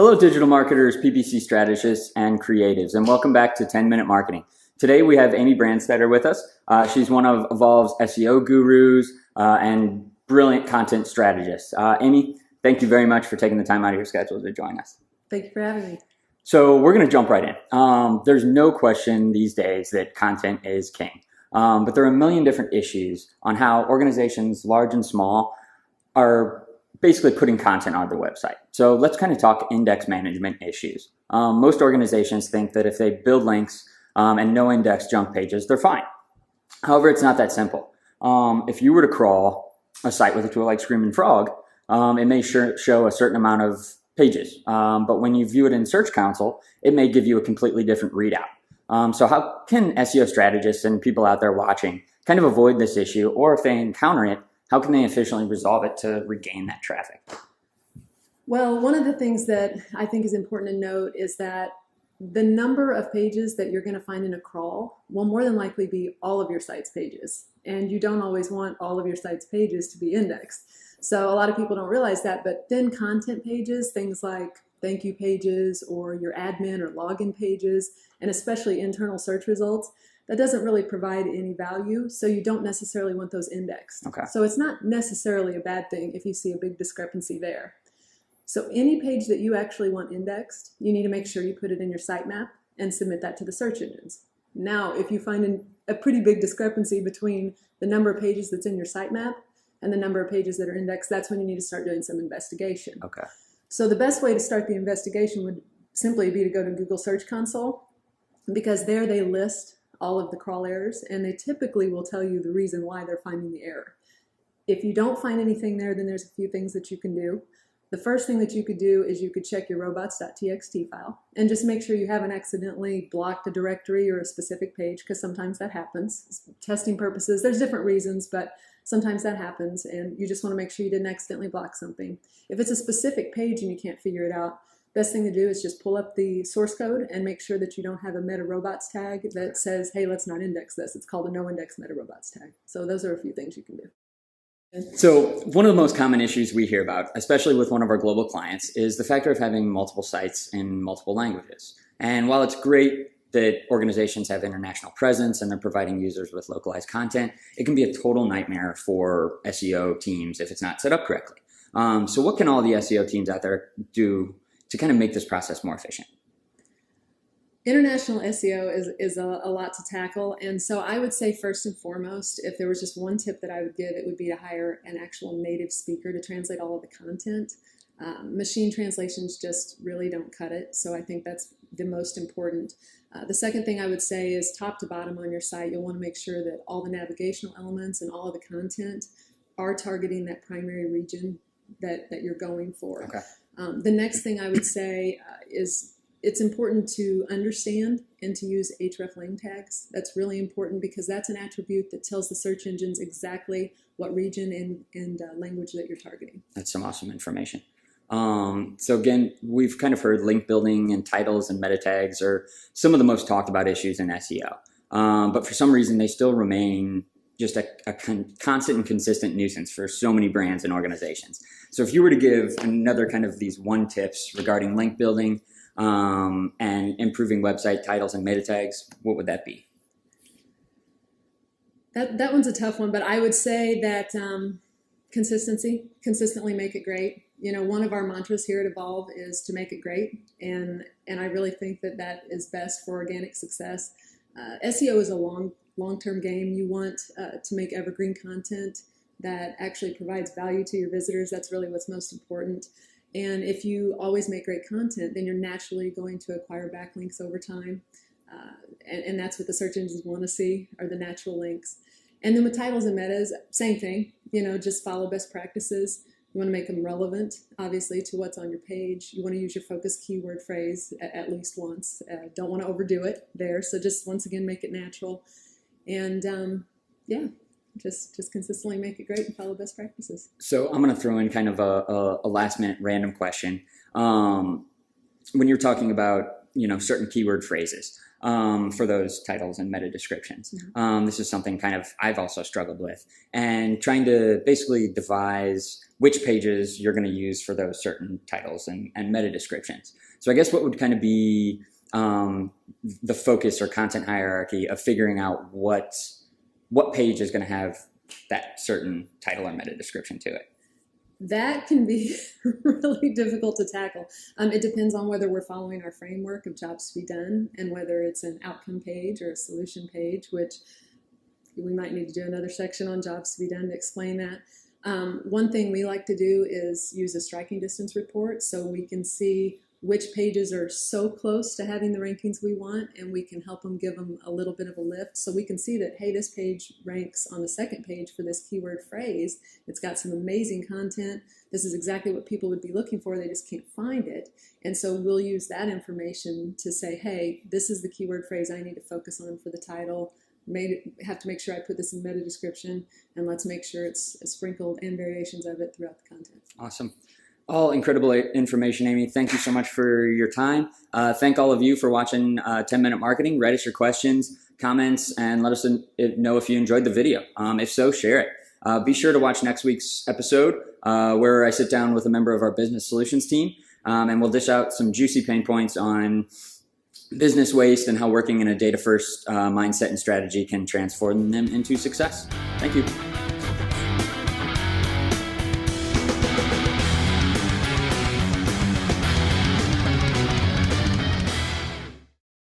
Hello, digital marketers, PPC strategists, and creatives, and welcome back to 10-Minute Marketing. Today we have Amy Branstetter with us. She's one of Evolve's SEO gurus and brilliant content strategist. Amy, thank you very much for taking the time out of your schedule to join us. Thank you for having me. So we're going to jump right in. There's no question these days that content is king, but there are a million different issues on how organizations, large and small, are basically putting content on their website. So let's kind of talk index management issues. Most organizations think that if they build links and no index junk pages, they're fine. However, it's not that simple. If you were to crawl a site with a tool like Screaming Frog, it may show a certain amount of pages. But when you view it in Search Console, it may give you a completely different readout. So how can SEO strategists and people out there watching kind of avoid this issue, or if they encounter it, how can they efficiently resolve it to regain that traffic? Well, one of the things that I think is important to note is that the number of pages that you're going to find in a crawl will more than likely be all of your site's pages. And you don't always want all of your site's pages to be indexed. So a lot of people don't realize that, but thin content pages, things like thank you pages or your admin or login pages, and especially internal search results, that doesn't really provide any value, so you don't necessarily want those indexed. Okay. So it's not necessarily a bad thing if you see a big discrepancy there. So any page that you actually want indexed, you need to make sure you put it in your sitemap and submit that to the search engines. Now, if you find a pretty big discrepancy between the number of pages that's in your sitemap and the number of pages that are indexed, that's when you need to start doing some investigation. Okay. So the best way to start the investigation would simply be to go to Google Search Console, because there they list all of the crawl errors, and they typically will tell you the reason why they're finding the error. If you don't find anything there, then there's a few things that you can do. The first thing that you could do is you could check your robots.txt file and just make sure you haven't accidentally blocked a directory or a specific page, because sometimes that happens. Testing purposes, there's different reasons, but sometimes that happens, and you just want to make sure you didn't accidentally block something. If it's a specific page and you can't figure it out, best thing to do is just pull up the source code and make sure that you don't have a meta robots tag that says, hey, let's not index this. It's called a no index meta robots tag. So those are a few things you can do. So one of the most common issues we hear about, especially with one of our global clients, is the factor of having multiple sites in multiple languages. And while it's great that organizations have international presence and they're providing users with localized content, it can be a total nightmare for SEO teams if it's not set up correctly. So what can all the SEO teams out there do to kind of make this process more efficient? International SEO is a lot to tackle. And so I would say first and foremost, if there was just one tip that I would give, it would be to hire an actual native speaker to translate all of the content. Machine translations just really don't cut it. So I think that's the most important. The second thing I would say is top to bottom on your site, you'll want to make sure that all the navigational elements and all of the content are targeting that primary region that you're going for. Okay. The next thing I would say is it's important to understand and to use hreflang tags. That's really important because that's an attribute that tells the search engines exactly what region and language that you're targeting. That's some awesome information. So again, we've kind of heard link building and titles and meta tags are some of the most talked about issues in SEO. But for some reason, they still remain just a constant and consistent nuisance for so many brands and organizations. So if you were to give another kind of these one tips regarding link building and improving website titles and meta tags, what would that be? That one's a tough one, but I would say that consistently make it great. You know, one of our mantras here at Evolve is to make it great, and I really think that is best for organic success. SEO is a long-term game. You want to make evergreen content that actually provides value to your visitors. That's really what's most important. And if you always make great content, then you're naturally going to acquire backlinks over time. And that's what the search engines want to see, are the natural links. And then with titles and metas, same thing. You know, just follow best practices. You want to make them relevant, obviously, to what's on your page. You want to use your focus keyword phrase at least once. Don't want to overdo it there. So just once again, make it natural. And yeah, just consistently make it great and follow best practices. So I'm going to throw in kind of a last minute random question. When you're talking about, you know, certain keyword phrases for those titles and meta descriptions, this is something kind of I've also struggled with, and trying to basically devise which pages you're going to use for those certain titles and meta descriptions. So I guess what would kind of be the focus or content hierarchy of figuring out what page is going to have that certain title or meta description to it? That can be really difficult to tackle. It depends on whether we're following our framework of jobs to be done and whether it's an outcome page or a solution page, which we might need to do another section on jobs to be done to explain that. One thing we like to do is use a striking distance report so we can see which pages are so close to having the rankings we want, and we can help them, give them a little bit of a lift. So we can see that, hey, this page ranks on the second page for this keyword phrase. It's got some amazing content. This is exactly what people would be looking for. They just can't find it. And so we'll use that information to say, hey, this is the keyword phrase I need to focus on for the title. Have to make sure I put this in meta description, and let's make sure it's sprinkled and variations of it throughout the content. Awesome. All incredible information, Amy. Thank you so much for your time. Thank all of you for watching 10 Minute Marketing. Write us your questions, comments, and let us know if you enjoyed the video. If so, share it. Be sure to watch next week's episode where I sit down with a member of our business solutions team, and we'll dish out some juicy pain points on business waste and how working in a data-first mindset and strategy can transform them into success. Thank you.